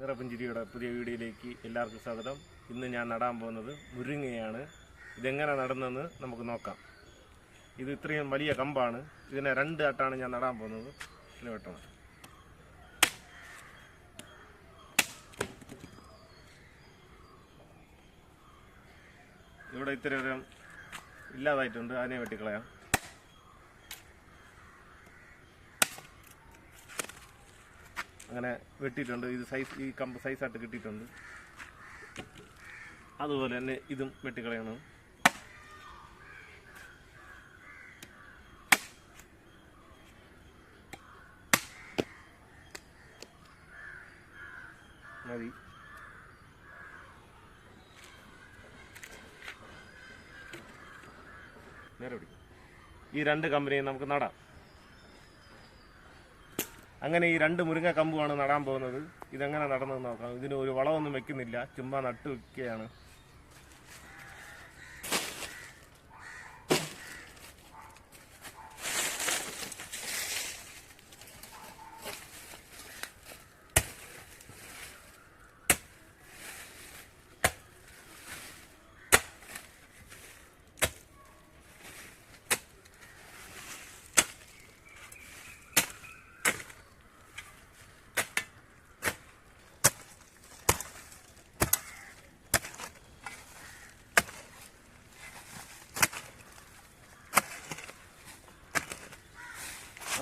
നിറപുഞ്ചിരിയുടെ പുതിയ വീഡിയോയിലേക്ക് എല്ലാവർക്കും സ്വാഗതം. ഇന്ന് ഞാൻ നടാൻ പോകുന്നത് മുരിങ്ങയാണ്. ഇതെങ്ങനെ നടന്നെന്ന് നമുക്ക് നോക്കാം. ഇത് ഇത്രയും വലിയ കമ്പാണ്. ഇതിനെ 2 ആട്ടാണ് ഞാൻ നടാൻ പോകുന്നത്. ഇതിനെ വെട്ടണം. ഇവിടെ ഇത്രയും ഇല്ലാതായിട്ടുണ്ട്, അതിനെ വെട്ടിക്കളയാം. അങ്ങനെ വെട്ടിയിട്ടുണ്ട്. ഇത് ഈ കമ്പ് സൈസായിട്ട് കിട്ടിയിട്ടുണ്ട്. അതുപോലെ തന്നെ ഇതും വെട്ടിക്കളയണം. മതി. നേരെ പിടിക്കും. ഈ 2 കമ്പനിയും നമുക്ക് നടാം. അങ്ങനെ ഈ 2 മുരിങ്ങ കമ്പുമാണ് നടാൻ പോകുന്നത്. ഇതെങ്ങനെ നടന്നെന്ന് നോക്കാം. ഇതിന് ഒരു വളമൊന്നും വെക്കുന്നില്ല, ചുമ്മാ നട്ടു വെക്കുകയാണ്.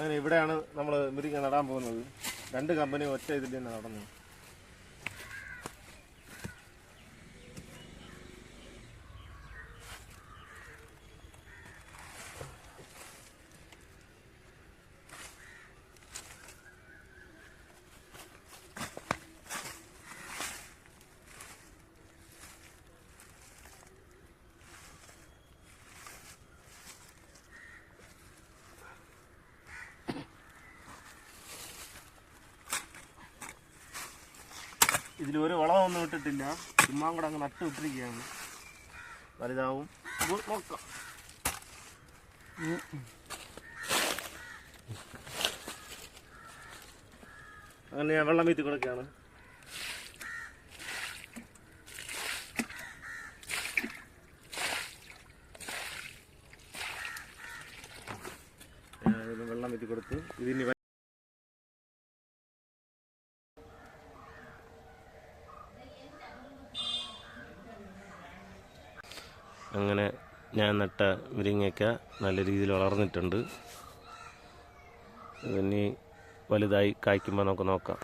അങ്ങനെ ഇവിടെയാണ് നമ്മൾ മുരിങ്ങ നടാൻ പോകുന്നത്. 2 കമ്പനി ഒറ്റ ഇതിൽ തന്നെ നടന്നു. ഇതിലൊരു വളമൊന്നും ഇട്ടിട്ടില്ല, ചുമ്മാ കൂടെ അങ്ങ് നട്ടു വിട്ടിരിക്കുകയാണ്. വലുതാവും നോക്കാം. അങ്ങനെ ഞാൻ വെള്ളം വീത്തി കൊടുക്കുകയാണ്. വെള്ളം വീത്തി കൊടുത്ത് ഇതിന് അങ്ങനെ ഞാൻ നട്ട മുരിങ്ങയ്ക്ക നല്ല രീതിയിൽ വളർന്നിട്ടുണ്ട്. ഇതിനി വലുതായി കായ്ക്കുമ്പോൾ നമുക്ക് നോക്കാം.